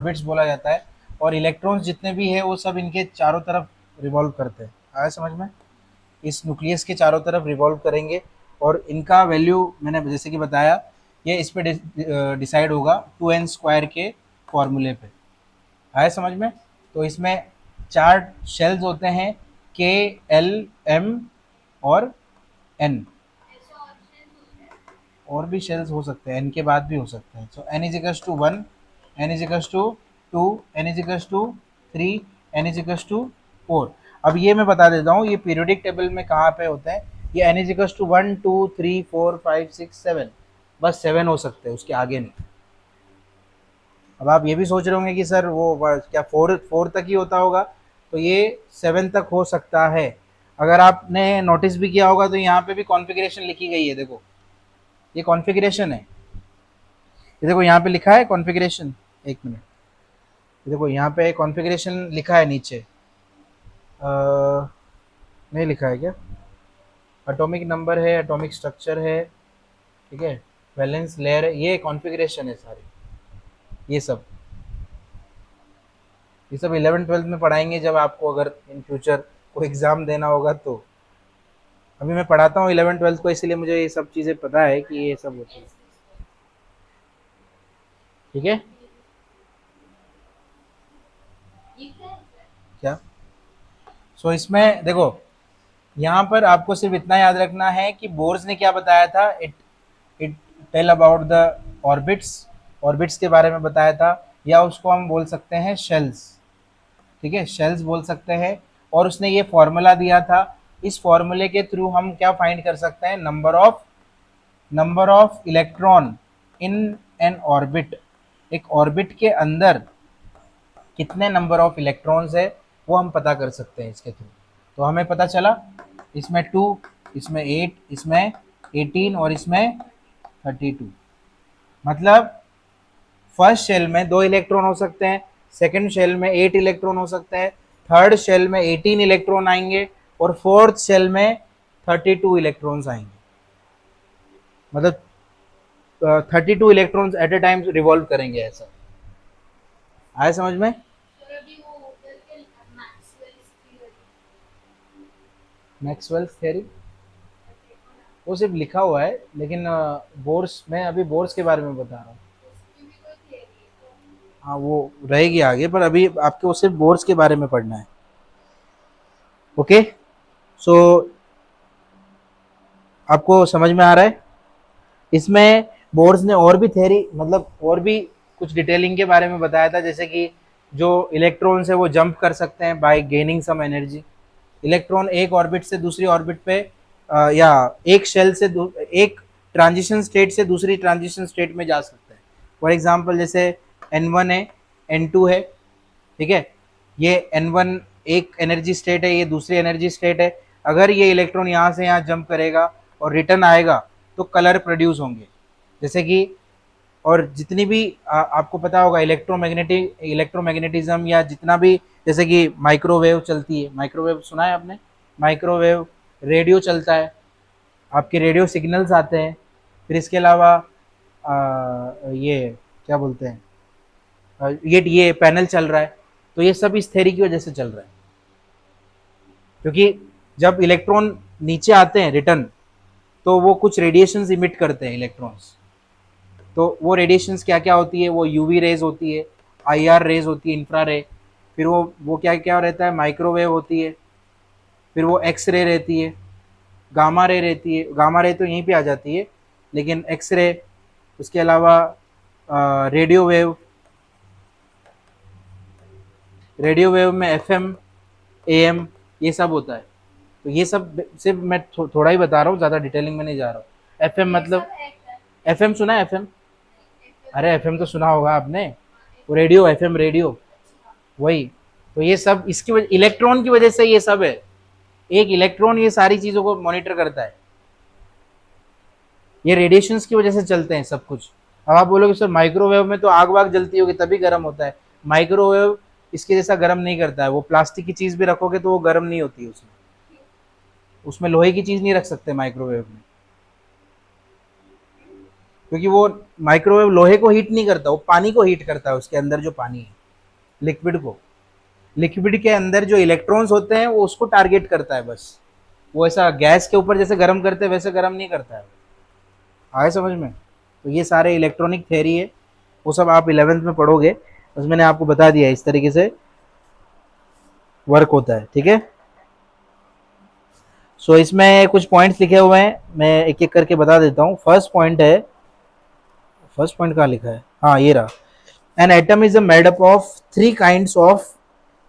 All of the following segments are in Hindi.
ऑर्बिट्स बोला जाता है। और इलेक्ट्रॉन्स जितने भी है वो सब इनके चारों तरफ रिवॉल्व करते हैं। आया समझ में? इस न्यूक्लियस के चारों तरफ रिवॉल्व करेंगे और इनका वैल्यू मैंने जैसे कि बताया, ये इस पे डिसाइड होगा 2n² के फॉर्मूले पे। आया समझ में? तो इसमें 4 शेल्स होते हैं, के, एल, एम और एन। और भी शेल्स हो सकते हैं, एन के बाद भी हो सकते हैं। So n is equals to 1, n is equals to 2, n is equals to 3, n is equals to 4। अब ये मैं बता देता हूँ ये पीरियोडिक टेबल में कहाँ पे होते हैं। ये एन इज इक्वल्स टू 1 2 3 4 5 6 7, बस 7 हो सकते हैं, उसके आगे नहीं। अब आप ये भी सोच रहे होंगे कि सर वो क्या 4 तक ही होता होगा, तो ये 7 तक हो सकता है। अगर आपने नोटिस भी किया होगा तो यहाँ पे भी कॉन्फ़िगरेशन लिखी गई है, देखो ये कॉन्फ़िगरेशन है। ये देखो यहाँ पे लिखा है कॉन्फ़िगरेशन, एक मिनट, ये देखो यहाँ पे कॉन्फ़िगरेशन लिखा है नीचे। नहीं लिखा है क्या? एटॉमिक नंबर है, एटॉमिक स्ट्रक्चर है, ठीक है, वैलेंस लेयर है, ये कॉन्फ़िगरेशन है सारी। ये सब 11 12 में पढ़ाएंगे जब आपको अगर इन फ्यूचर को एग्ज़ाम देना होगा तो। अभी मैं पढ़ाता हूँ 11 12 को, इसीलिए मुझे ये सब चीज़ें पता है कि ये सब होती है। ठीक है, क्या? इसमें देखो, यहाँ पर आपको सिर्फ इतना याद रखना है कि बोर्स ने क्या बताया था। It it tell about the orbits, orbits के बारे में बताया था, या उसको हम बोल सकते हैं शेल्स। ठीक है, शेल्स बोल सकते हैं। और उसने ये फॉर्मूला दिया था, इस फॉर्मूले के थ्रू हम क्या फाइंड कर सकते हैं, number of electron in an orbit. एक ऑर्बिट के अंदर कितने नंबर ऑफ इलेक्ट्रॉन्स है वो हम पता कर सकते हैं इसके थ्रू। तो हमें पता चला इसमें 2, इसमें 8, इसमें 18 और इसमें 32। मतलब फर्स्ट शेल में 2 इलेक्ट्रॉन हो सकते हैं, सेकंड शेल में 8 इलेक्ट्रॉन हो सकते हैं, थर्ड शेल में 18 इलेक्ट्रॉन आएंगे और फोर्थ शेल में 32 इलेक्ट्रॉन्स आएंगे। मतलब 32 electrons at a time revolve करेंगे, ऐसा। आया समझ में? मैक्सवेल्स थ्योरी वो सिर्फ लिखा हुआ है, लेकिन बोर्स, मैं अभी बोर्स के बारे में बता रहा हूँ। हाँ वो रहेगी आगे, पर अभी आपको सिर्फ बोर्स के बारे में पढ़ना है। ओके, सो आपको समझ में आ रहा है? इसमें बोर्स ने और भी थ्योरी, मतलब और भी कुछ डिटेलिंग के बारे में बताया था, जैसे कि जो इलेक्ट्रॉन्स है वो जंप कर सकते हैं by gaining some energy. Electron एक ऑर्बिट से दूसरी ऑर्बिट पे या एक शेल से एक ट्रांजिशन स्टेट से दूसरी ट्रांजिशन स्टेट में जा सकते हैं। फॉर एग्जांपल जैसे N1 है, N2 है, ठीक है, ये N1 एक एनर्जी स्टेट है, ये दूसरी एनर्जी स्टेट है। अगर ये इलेक्ट्रॉन यहाँ से यहाँ जंप करेगा और रिटर्न आएगा तो कलर प्रोड्यूस होंगे, जैसे कि। और जितनी भी आपको पता होगा इलेक्ट्रोमैग्नेटिज्म या जितना भी, जैसे कि माइक्रोवेव चलती है, माइक्रोवेव सुना है आपने? माइक्रोवेव, रेडियो चलता है, आपके रेडियो सिग्नल्स आते हैं। फिर इसके अलावा ये क्या बोलते हैं, ये पैनल चल रहा है। तो ये सब इस थ्योरी की वजह से चल रहा है, क्योंकि जब इलेक्ट्रॉन नीचे आते हैं रिटर्न, तो वो कुछ रेडिएशंस इमिट करते हैं इलेक्ट्रॉन्स। तो वो रेडिएशंस क्या क्या होती है, वो यूवी रेज होती है, आईआर रेज होती है, इंफ्रा रे, फिर वो क्या क्या रहता है, माइक्रोवेव होती है, फिर वो एक्स रे रहती है, गामा रे रहती है। गामा रे तो यहीं पे आ जाती है, लेकिन एक्स रे, उसके अलावा रेडियो वेव, रेडियो वेव में एफएम, एएम, ये सब होता है। तो ये सब सिर्फ मैं थोड़ा ही बता रहा हूँ, ज़्यादा डिटेलिंग में नहीं जा रहा हूँ। एफएम मतलब, एफएम सुना है? एफएम, अरे एफएम तो सुना होगा आपने, वो रेडियो, एफएम रेडियो, वही। तो ये सब इसकी वजह, इलेक्ट्रॉन की वजह से ये सब है। एक इलेक्ट्रॉन ये सारी चीज़ों को मॉनिटर करता है, ये रेडिएशंस की वजह से चलते हैं सब कुछ। अब आप बोलोगे सर माइक्रोवेव में तो आग वाग जलती होगी तभी गर्म होता है। माइक्रोवेव इसके जैसा गर्म नहीं करता है, वो प्लास्टिक की चीज़ भी रखोगे तो वो गर्म नहीं होती है उसमें। उसमें लोहे की चीज़ नहीं रख सकते माइक्रोवेव में। क्योंकि वो माइक्रोवेव लोहे को हीट नहीं करता, वो पानी को हीट करता है, उसके अंदर जो पानी है, लिक्विड को। लिक्विड के अंदर जो इलेक्ट्रॉन्स होते हैं वो उसको टारगेट करता है बस। वो ऐसा गैस के ऊपर जैसे गर्म करते हैं वैसे गर्म नहीं करता है। आए समझ में? तो ये सारे इलेक्ट्रॉनिक थ्योरी है, वो सब आप 11th में पढ़ोगे, बस मैंने आपको बता दिया इस तरीके से वर्क होता है, ठीक है। सो इसमें कुछ पॉइंट्स लिखे हुए हैं, मैं एक एक करके बता देता हूँ। फर्स्ट पॉइंट है, फर्स्ट पॉइंट कहाँ लिखा है, हाँ ये रहा। An atom is made up of 3 kinds of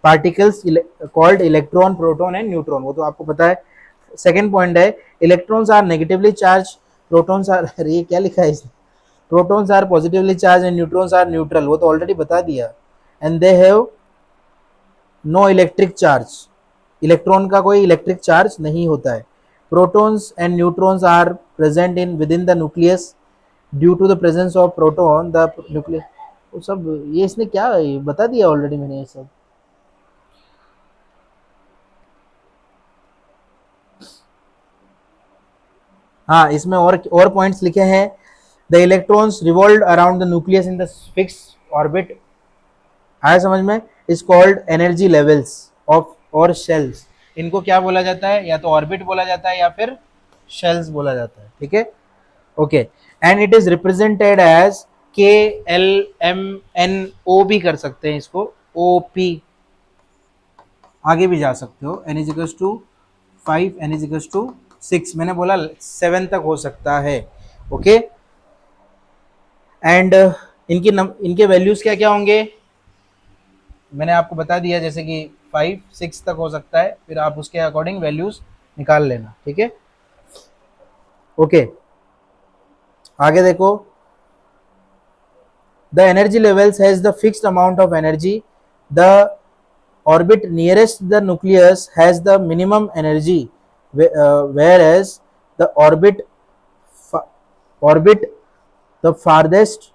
particles called electron, proton and neutron, वो तो आपको पता है। सेकेंड पॉइंट है electrons are negatively charge, protons are, अरे ये क्या लिखा है इसमें, protons are positively charge and neutrons are neutral, वो तो ऑलरेडी बता दिया। And they have no electric charge, electron का कोई इलेक्ट्रिक चार्ज नहीं होता है। Protons and neutrons are present in within the nucleus due to the presence of proton the nucleus, वो सब ये इसने क्या बता दिया ऑलरेडी मैंने ये सब। हाँ इसमें और पॉइंट्स लिखे हैं। The electrons revolve around the nucleus in the fix orbit, आया समझ में, is called energy levels of और शेल्स। इनको क्या बोला जाता है, या तो ऑर्बिट बोला जाता है या फिर शेल्स बोला जाता है, ठीक है, okay. And it is represented as K L M N O भी कर सकते हैं इसको, ओ पी, आगे भी जा सकते हो। N is equals to 5, N is equals to 6, मैंने बोला 7 तक हो सकता है, ओके। एंड इनके वैल्यूज क्या क्या होंगे मैंने आपको बता दिया, जैसे कि 5 6 तक हो सकता है, फिर आप उसके अकॉर्डिंग वैल्यूज निकाल लेना, ठीक है, ओके। आगे देखो, the energy levels has the fixed amount of energy, the orbit nearest the nucleus has the minimum energy, whereas the orbit the farthest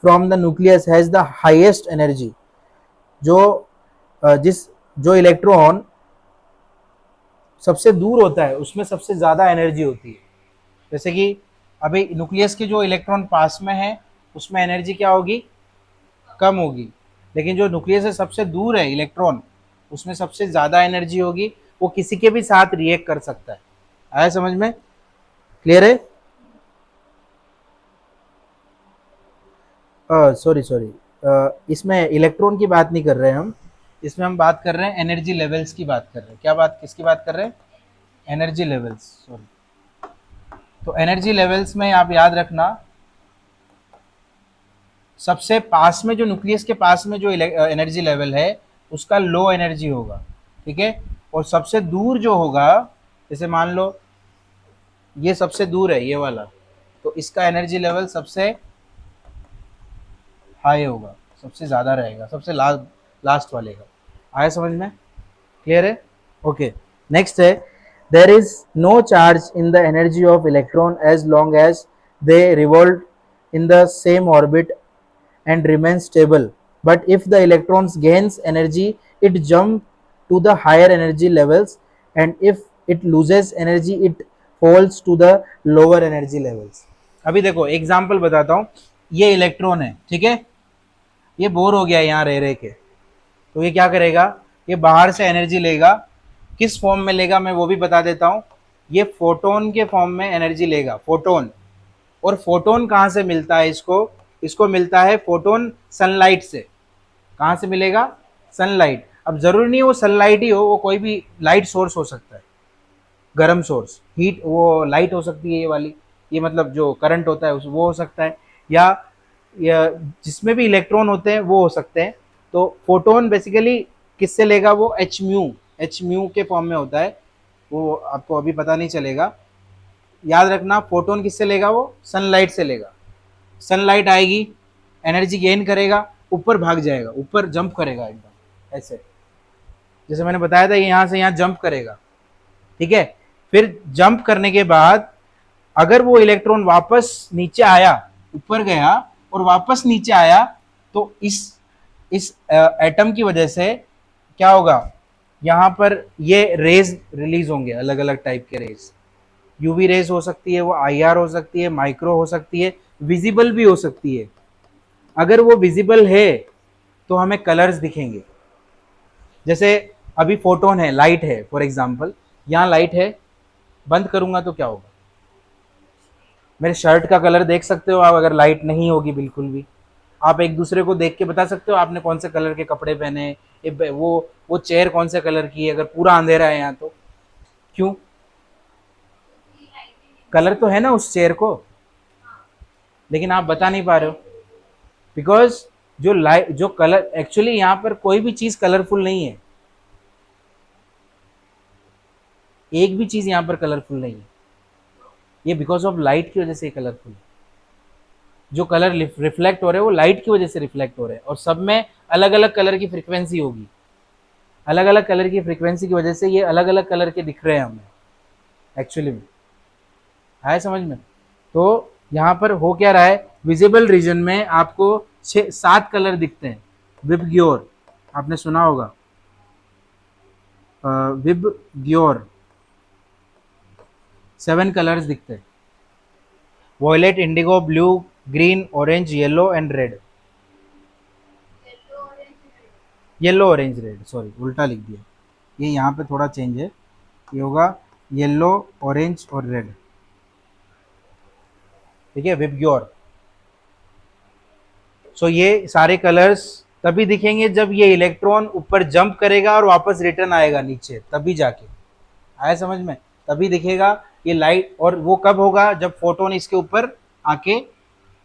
from the nucleus has the highest energy। जो जिस जो इलेक्ट्रॉन सबसे दूर होता है उसमें सबसे ज़्यादा एनर्जी होती है। जैसे कि अभी न्यूक्लियस के जो इलेक्ट्रॉन पास में है उसमें एनर्जी क्या होगी, कम होगी, लेकिन जो न्यूक्लियस से सबसे दूर है इलेक्ट्रॉन उसमें सबसे ज़्यादा एनर्जी होगी, वो किसी के भी साथ रिएक्ट कर सकता है। आया समझ में, क्लियर है? सॉरी सॉरी, इसमें इलेक्ट्रॉन की बात नहीं कर रहे हैं हम, इसमें हम बात कर रहे हैं एनर्जी लेवल्स की बात कर रहे हैं। क्या बात, किसकी बात कर रहे हैं, एनर्जी लेवल्स, सॉरी। तो एनर्जी लेवल्स में आप याद रखना, सबसे पास में जो न्यूक्लियस के पास में जो एनर्जी लेवल है उसका लो एनर्जी होगा, ठीक है, और सबसे दूर जो होगा, जैसे मान लो ये सबसे दूर है ये वाला, तो इसका एनर्जी लेवल सबसे हाई होगा, सबसे ज़्यादा रहेगा, सबसे लास्ट वाले का। आया समझ में, क्लियर है, ओके। नेक्स्ट है, there is no charge in the energy of electron as long as they revolve in the same orbit and remain stable, but if the electrons gains energy it jump to the higher energy levels, and if it loses energy it falls to the lower energy levels। अभी देखो एग्जांपल बताता हूँ, ये इलेक्ट्रॉन है, ठीक है, ये बोर हो गया यहाँ रह रह के, तो ये क्या करेगा, ये बाहर से एनर्जी लेगा, किस फॉर्म में लेगा मैं वो भी बता देता हूँ, ये फोटोन के फॉर्म में एनर्जी लेगा, फोटोन। और फोटोन कहाँ से मिलता है इसको, इसको मिलता है फोटोन सनलाइट से। कहाँ से मिलेगा, सनलाइट। अब जरूरी नहीं वो सनलाइट ही हो, वो कोई भी लाइट सोर्स हो सकता है, गर्म सोर्स, हीट, वो लाइट हो सकती है ये वाली, ये मतलब जो करंट होता है वो हो सकता है, या जिसमें भी इलेक्ट्रॉन होते हैं वो हो सकते हैं। तो फोटोन बेसिकली किससे लेगा, वो एच म्यू के फॉर्म में होता है, वो आपको अभी पता नहीं चलेगा, याद रखना। फोटोन किससे लेगा, वो सनलाइट से लेगा। सनलाइट आएगी, एनर्जी गेन करेगा, ऊपर भाग जाएगा, ऊपर जंप करेगा एकदम ऐसे, जैसे मैंने बताया था, ये यहाँ से यहाँ जंप करेगा, ठीक है। फिर जंप करने के बाद अगर वो इलेक्ट्रॉन वापस नीचे आया, ऊपर गया और वापस नीचे आया, तो इस एटम की वजह से क्या होगा, यहाँ पर ये रेज रिलीज होंगे, अलग अलग टाइप के रेज, यूवी रेज हो सकती है, वो आईआर हो सकती है, माइक्रो हो सकती है, विजिबल भी हो सकती है। अगर वो विजिबल है तो हमें कलर्स दिखेंगे। जैसे अभी फोटोन है, लाइट है, फॉर एग्जांपल यहाँ लाइट है, बंद करूंगा तो क्या होगा? मेरे शर्ट का कलर देख सकते हो आप, अगर लाइट नहीं होगी बिल्कुल भी। आप एक दूसरे को देख के बता सकते हो आपने कौन से कलर के कपड़े पहने, वो चेयर कौन से कलर की है, अगर पूरा अंधेरा है यहाँ तो। क्यों? कलर तो है ना उस चेयर को, लेकिन आप बता नहीं पा रहे हो। बिकॉज जो लाइट, जो कलर, एक्चुअली यहाँ पर कोई भी चीज कलरफुल नहीं है, एक भी चीज यहाँ पर कलरफुल नहीं है। ये बिकॉज ऑफ लाइट की वजह से कलरफुल है। जो कलर रिफ्लेक्ट हो रहे हैं वो लाइट की वजह से रिफ्लेक्ट हो रहे हैं, और सब में अलग अलग कलर की फ्रीक्वेंसी होगी। अलग अलग कलर की फ्रीक्वेंसी की वजह से ये अलग अलग कलर के दिख रहे हैं हमें एक्चुअली में। आया समझ में? तो यहाँ पर हो क्या रहा है, विजिबल रीजन में आपको 6-7 कलर दिखते हैं। विबग्योर आपने सुना होगा, विबग्योर 7 कलर्स दिखते हैं। Violet, indigo, blue, green, orange, yellow and red. Yellow, orange, red, sorry उल्टा लिख दिया, ये यहाँ पे थोड़ा चेंज है, ये होगा येलो, ऑरेंज और रेड। ठीक है, विबग्योर। सो ये सारे कलर्स तभी दिखेंगे जब ये इलेक्ट्रॉन ऊपर जंप करेगा और वापस रिटर्न आएगा नीचे, तभी जाके। आया समझ में? तभी दिखेगा ये लाइट। और वो कब होगा? जब फोटोन इसके ऊपर आके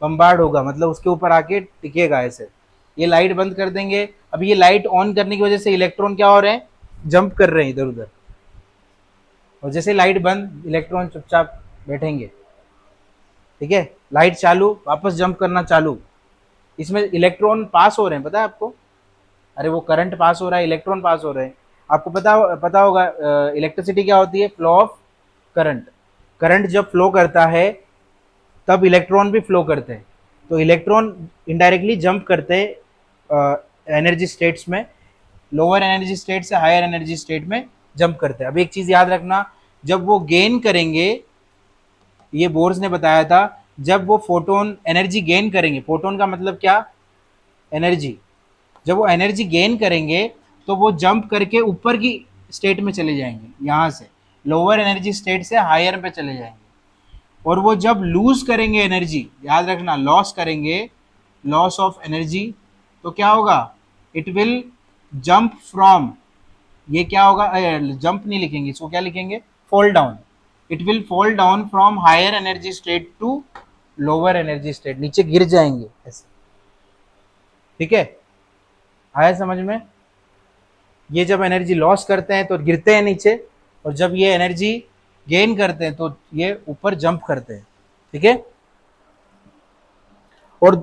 बम्बार्ड होगा, मतलब उसके ऊपर आके टिकेगा ऐसे। ये लाइट बंद कर देंगे, अब ये लाइट ऑन करने की वजह से इलेक्ट्रॉन क्या हो रहे हैं, जंप कर रहे हैं इधर उधर। और जैसे लाइट बंद, इलेक्ट्रॉन चुपचाप बैठेंगे। ठीक है, लाइट चालू, वापस जंप करना चालू। इसमें इलेक्ट्रॉन पास हो रहे हैं, पता है आपको? अरे वो करंट पास हो रहा है, इलेक्ट्रॉन पास हो रहे हैं। आपको पता होगा इलेक्ट्रिसिटी क्या होती है? Flow of current. करंट जब फ्लो करता है तब इलेक्ट्रॉन भी फ्लो करते हैं। तो इलेक्ट्रॉन इनडायरेक्टली जंप करते हैं एनर्जी स्टेट्स में, लोअर एनर्जी स्टेट से हायर एनर्जी स्टेट में जंप करते हैं। अब एक चीज याद रखना, जब वो गेन करेंगे, ये बोर्स ने बताया था, जब वो फोटोन एनर्जी गेन करेंगे, फोटोन का मतलब क्या? एनर्जी। जब वो एनर्जी गेन करेंगे तो वो जंप करके ऊपर की स्टेट में चले जाएंगे, यहाँ से लोअर एनर्जी स्टेट से हायर पे चले जाएंगे। और वो जब लूज करेंगे एनर्जी, याद रखना लॉस करेंगे, लॉस ऑफ एनर्जी, तो क्या होगा? इट विल जंप फ्रॉम, ये क्या होगा, जंप नहीं लिखेंगे इसको, क्या लिखेंगे? Fall down. It will fall down from higher energy state to lower energy state, नीचे गिर जाएंगे ऐसे। ठीक है, आया समझ में? ये जब एनर्जी लॉस करते हैं तो गिरते हैं नीचे, और जब ये एनर्जी गेन करते हैं तो ये ऊपर जंप करते हैं। ठीक है, और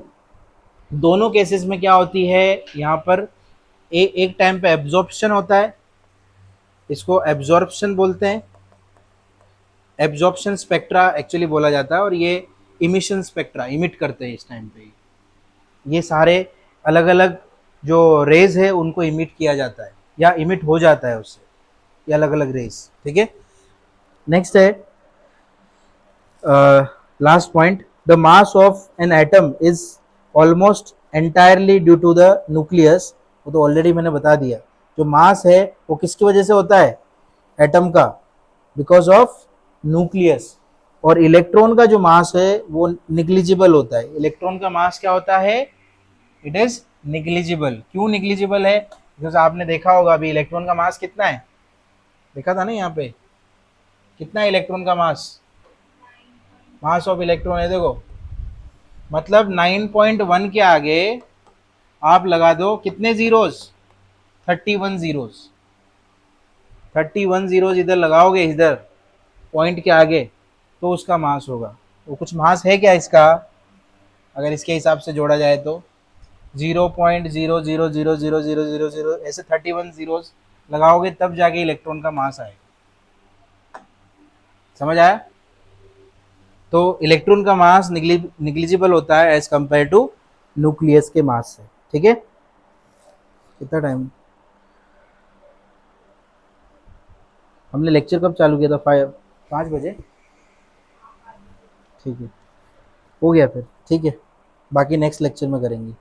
दोनों केसेस में क्या होती है यहाँ पर, एक टाइम पे एब्जॉर्प्शन होता है, इसको एब्जॉर्प्शन बोलते हैं। एब्जॉर्प्शन स्पेक्ट्रा एक्चुअली बोला जाता है, और ये इमिशन स्पेक्ट्रा इमिट करते हैं इस टाइम पे। ये सारे अलग अलग जो रेज है उनको इमिट किया जाता है या इमिट हो जाता है उससे, ये अलग अलग रेज। ठीक है, नेक्स्ट है last point, the mass of an atom is almost entirely due to the nucleus. वो तो ऑलरेडी मैंने बता दिया। जो मास है वो किसकी वजह से होता है? एटम का, बिकॉज ऑफ न्यूक्लियस। और इलेक्ट्रॉन का जो मास है वो निग्लिजिबल होता है। इलेक्ट्रॉन का मास क्या होता है? It is negligible. क्यों निग्लिजिबल है? बिकॉज आपने देखा होगा अभी इलेक्ट्रॉन का मास कितना है, देखा था ना यहाँ पे, कितना है इलेक्ट्रॉन का मास? मास ऑफ इलेक्ट्रॉन है, देखो, मतलब 9.1 के आगे आप लगा दो कितने जीरोस? 31 जीरोस। 31 जीरोस इधर लगाओगे, इधर पॉइंट के आगे, तो उसका मास होगा। वो कुछ मास है क्या इसका? अगर इसके हिसाब से जोड़ा जाए तो 0.000000 ऐसे 31 जीरोस लगाओगे तब जाके इलेक्ट्रॉन का मास आएगा। समझ आया? तो इलेक्ट्रॉन का मास निग्लिजिबल होता है एज कंपेयर टू न्यूक्लियस के मास से। ठीक है, कितना टाइम हमने लेक्चर कब चालू किया था? 5 बजे। ठीक है, हो गया फिर। ठीक है, बाकी नेक्स्ट लेक्चर में करेंगे।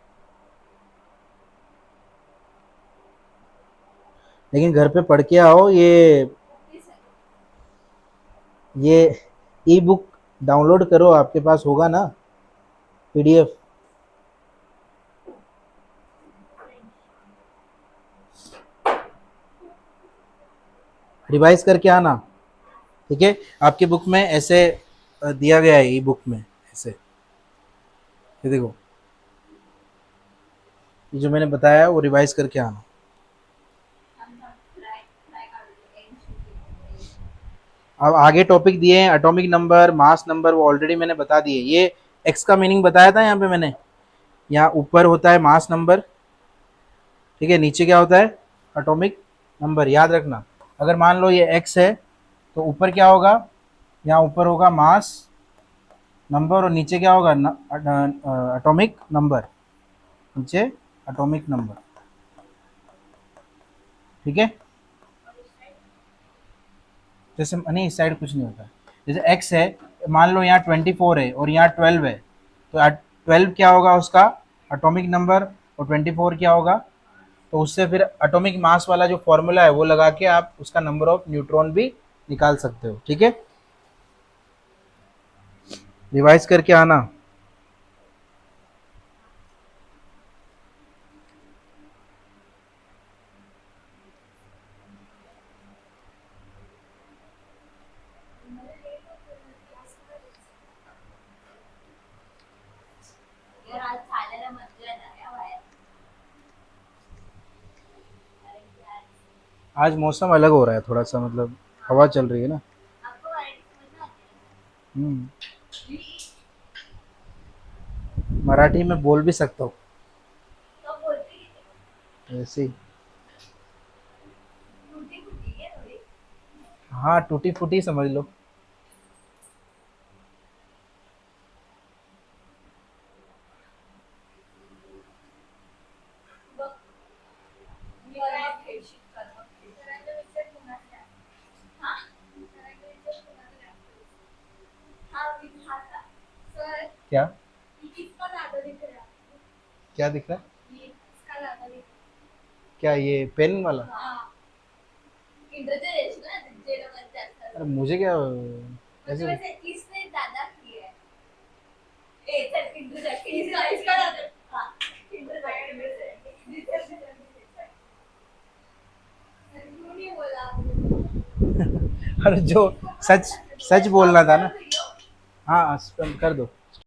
लेकिन घर पे पढ़ के आओ, ये ई बुक डाउनलोड करो, आपके पास होगा ना पीडीएफ। रिवाइज करके आना, ठीक है। आपकी बुक में ऐसे दिया गया है, ई बुक में ऐसे, ये देखो, ये जो मैंने बताया वो रिवाइज करके आना। अब आगे टॉपिक दिए हैं, एटॉमिक नंबर, मास नंबर, वो ऑलरेडी मैंने बता दिए। ये एक्स का मीनिंग बताया था यहाँ पे मैंने। यहाँ ऊपर होता है मास नंबर, ठीक है, नीचे क्या होता है, एटॉमिक नंबर, याद रखना। अगर मान लो ये एक्स है तो ऊपर क्या होगा, यहाँ ऊपर होगा मास नंबर और नीचे क्या होगा, एटॉमिक नंबर, नीचे एटॉमिक नंबर, ठीक है। जैसे नहीं, इस साइड कुछ नहीं होता है। जैसे एक्स है, मान लो यहाँ 24 है और यहाँ 12 है, तो 12 क्या होगा उसका एटॉमिक नंबर, और 24 क्या होगा, तो उससे फिर एटॉमिक मास वाला जो फॉर्मूला है वो लगा के आप उसका नंबर ऑफ न्यूट्रॉन भी निकाल सकते हो, ठीक है। रिवाइज करके आना। आज मौसम अलग हो रहा है थोड़ा सा, मतलब हवा चल रही है ना। हम्म, मराठी में बोल भी सकता हूँ ऐसे ही। हाँ, टूटी फूटी समझ लो। क्या क्या दिख रहा है, क्या ये पेन वाला, अरे मुझे क्या ऐसे। अरे जो सच सच बोलना था ना। हाँ, कर दो।